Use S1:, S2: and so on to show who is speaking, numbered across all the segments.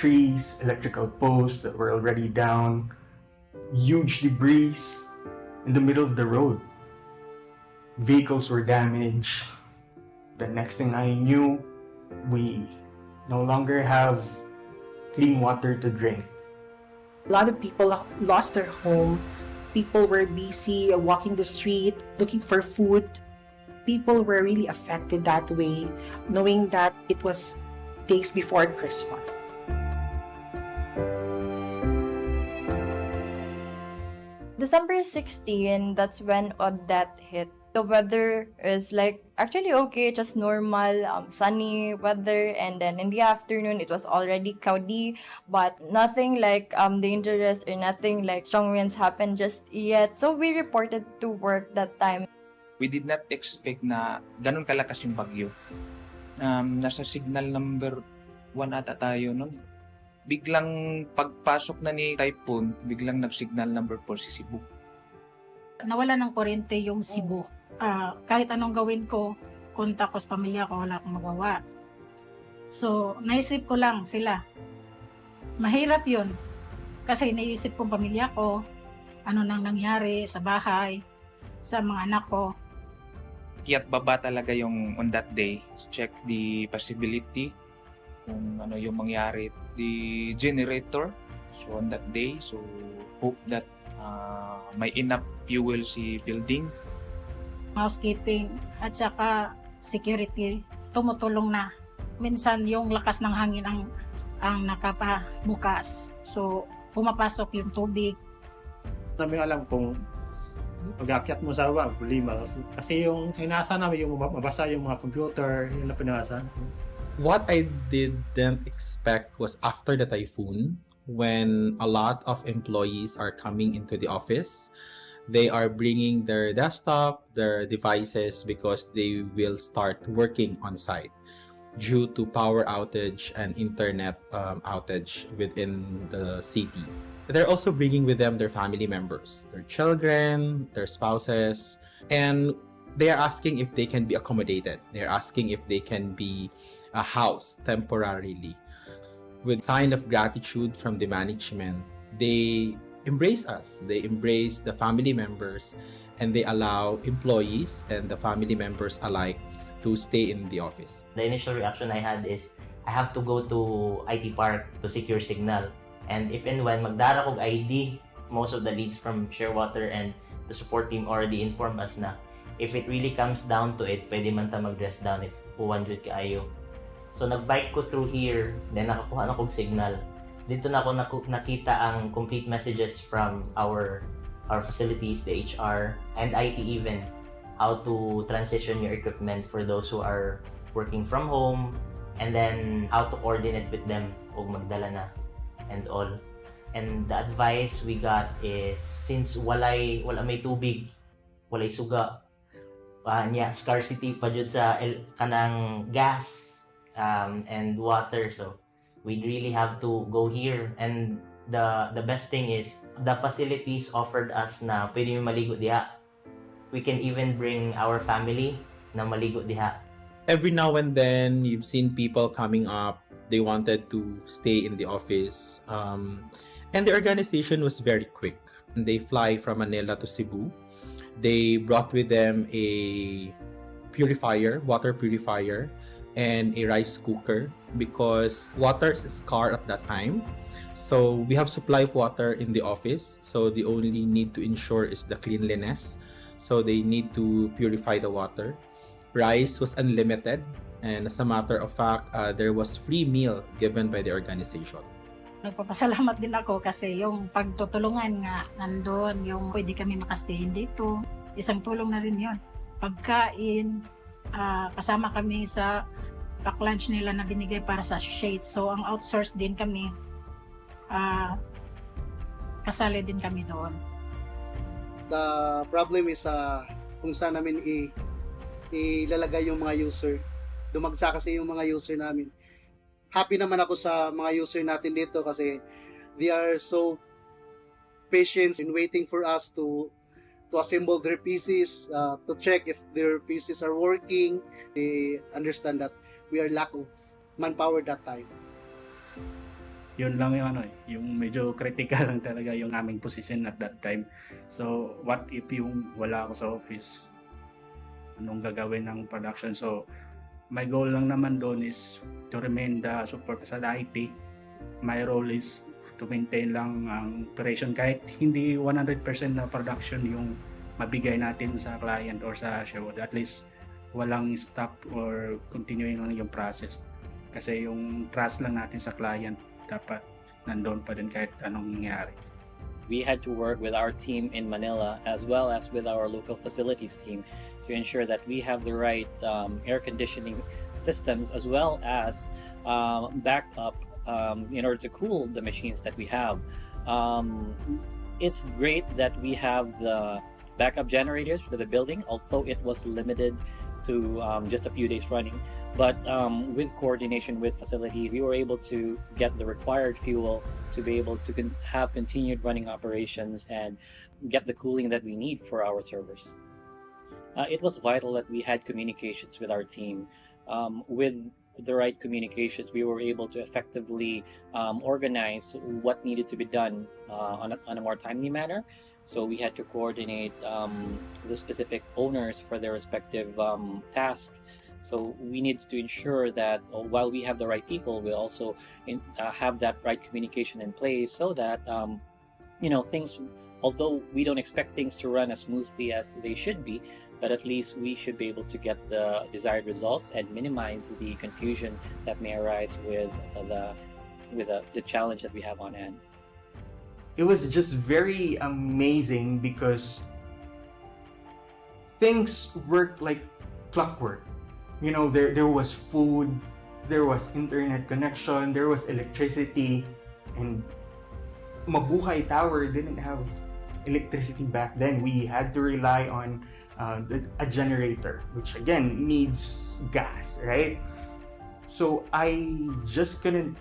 S1: Trees, electrical posts that were already down, huge debris in the middle of the road. Vehicles were damaged. The next thing I knew, we no longer have clean water to drink.
S2: A lot of people lost their home. People were busy walking the street, looking for food. People were really affected that way, knowing that it was days before Christmas.
S3: December 16, that's when Odette hit. The weather is like actually okay, just normal, sunny weather, and then in the afternoon it was already cloudy, but nothing like dangerous or nothing like strong winds happened just yet. So we reported to work that time.
S4: We did not expect na ganun kalakas yung bagyo. Nasa signal number 1 ata tayo nun. Biglang pagpasok na ni typhoon, biglang nag-signal number 4 si Cebu.
S5: Nawala ng kuryente yung Cebu. Kahit anong gawin ko, kontak ko sa pamilya ko, wala akong magawa. So, naisip ko lang sila. Mahirap yun. Kasi naisip kong pamilya ko, ano nang nangyari sa bahay, sa mga anak ko.
S4: Kiat baba talaga yung on that day. Check the possibility kung ano yung mangyari. The generator, so on that day, so hope that may enough fuel si building.
S5: Housekeeping at saka security tumutulong na. Minsan yung lakas ng hangin ang nakapabukas. So pumapasok yung tubig.
S6: Namin alam kung pag-aakyat mo sa baba, problema. Kasi yung inasa namin yung mabasa yung mga computer, yung pinasa.
S7: What I didn't expect was after the typhoon, when a lot of employees are coming into the office, they are bringing their desktop, their devices, because they will start working on site due to power outage and internet outage within the city. They're also bringing with them their family members, their children, their spouses, and they are asking if they can be accommodated. They're asking if they can be a house temporarily. With sign of gratitude from the management, they embrace us. They embrace the family members, and they allow employees and the family members alike to stay in the office.
S8: The initial reaction I had is I have to go to IT Park to secure signal. And if and when magdara kog ID, most of the leads from Shearwater and the support team already informed us na if it really comes down to it, pwede man ta mag-dress down if uwan jud kaayo. So nag-bike ko through here, then nakakuha na kog signal. Dito na ako nakita ang complete messages from our facilities, the HR, and IT even, how to transition your equipment for those who are working from home, and then how to coordinate with them og magdala na and all. And the advice we got is, since wala may tubig, walay suga, scarcity pa jud sa kanang gas, and water, so we really have to go here. And the best thing is the facilities offered us na pwede maligo diha. We can even bring our family na maligo diha.
S7: Every now and then, you've seen people coming up. They wanted to stay in the office, and the organization was very quick. They fly from Manila to Cebu. They brought with them a water purifier, and a rice cooker, because water is scarce at that time. So we have supply of water in the office, so the only need to ensure is the cleanliness. So they need to purify the water. Rice was unlimited, and as a matter of fact, there was free meal given by the organization.
S5: Nagpapasalamat din ako kasi yung pagtutulungan nga nandun, yung pwede kami makastayin dito. Isang tulong na rin yun. Pagkain, kasama kami sa pack lunch nila na binigay para sa shades. So, ang outsource din kami, kasali din kami doon.
S9: The problem is kung saan namin ilalagay yung mga user. dumagsa kasi yung mga user namin. Happy naman ako sa mga user natin dito kasi they are so patient in waiting for us to assemble their PCs, to check if their PCs are working. They understand that we are lack of manpower that time.
S10: Yun lang yung yung medyo critical lang talaga yung aming position at that time. So, what if yung wala ako sa office? Anong gagawin ng production? So, my goal lang naman doon is to remain the support sa IT. My role is to maintain lang ang operation kahit hindi 100% na production yung mabigay natin sa client or sa Shearwater. At least walang stop or continuing lang yung process. Kasi yung trust lang natin sa client dapat nandoon pa din kahit anong nangyari.
S11: We had to work with our team in Manila as well as with our local facilities team to ensure that we have the right air conditioning systems as well as backup in order to cool the machines that we have. It's great that we have the backup generators for the building, although it was limited to just a few days running. But with coordination with facilities, we were able to get the required fuel to be able to have continued running operations and get the cooling that we need for our servers. It was vital that we had communications with our team. With the right communications, we were able to effectively organize what needed to be done on a more timely manner. So we had to coordinate the specific owners for their respective tasks. So we need to ensure that while we have the right people, we also have that right communication in place so that things, although we don't expect things to run as smoothly as they should be, but at least we should be able to get the desired results and minimize the confusion that may arise with the challenge that we have on hand.
S1: It was just very amazing because things worked like clockwork. There was food, there was internet connection, there was electricity, and Mabuhay Tower didn't have electricity back then. We had to rely on a generator, which again needs gas, right? So I just couldn't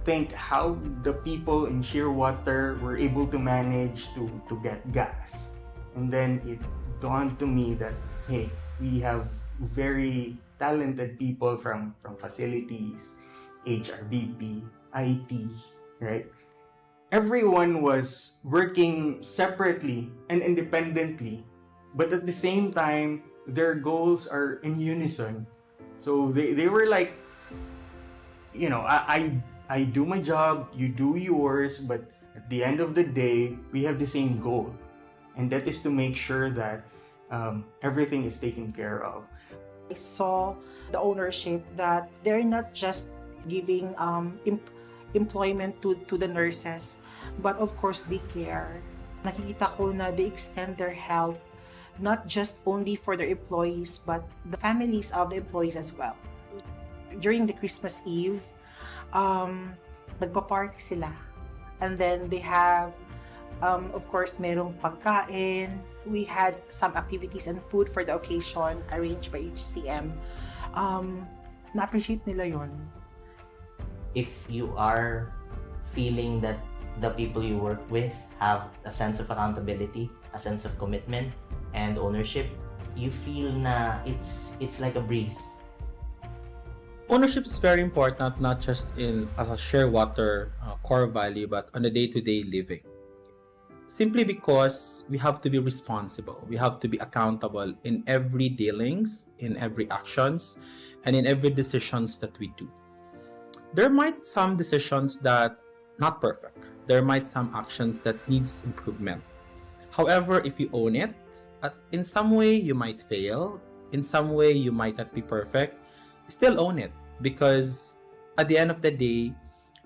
S1: think how the people in Shearwater were able to manage to get gas. And then it dawned to me that, hey, we have very talented people from facilities, HRBP, IT, right? Everyone was working separately and independently, but at the same time, their goals are in unison. So they were like, I do my job, you do yours, but at the end of the day, we have the same goal. And that is to make sure that everything is taken care of.
S2: I saw the ownership that they're not just giving employment to the nurses, but of course they care. Nakikita ko na they extend their help not just only for their employees but the families of the employees as well. During the Christmas Eve, nagpa-party sila. And then they have, of course, merong pagkain. We had some activities and food for the occasion arranged by HCM. Na-appreciate nila yon.
S8: If you are feeling that the people you work with have a sense of accountability, a sense of commitment, and ownership, you feel na it's like a breeze.
S7: Ownership is very important, not just in a Shearwater core value, but on a day-to-day living. Simply because we have to be responsible, we have to be accountable in every dealings, in every actions, and in every decisions that we do. There might some decisions that not perfect. There might some actions that needs improvement. However, if you own it, in some way you might fail, in some way you might not be perfect, still own it, because at the end of the day,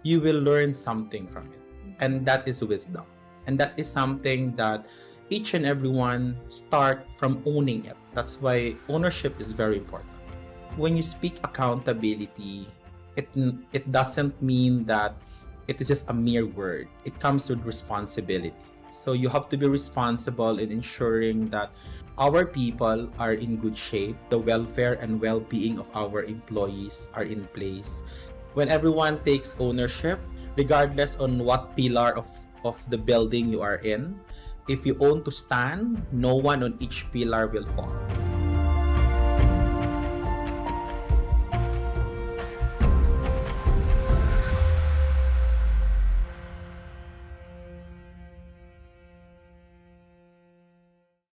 S7: you will learn something from it. And that is wisdom. And that is something that each and everyone start from owning it. That's why ownership is very important. When you speak accountability, it doesn't mean that it is just a mere word. It comes with responsibility. So you have to be responsible in ensuring that our people are in good shape. The welfare and well-being of our employees are in place. When everyone takes ownership, regardless on what pillar of the building you are in, if you own to stand, no one on each pillar will fall.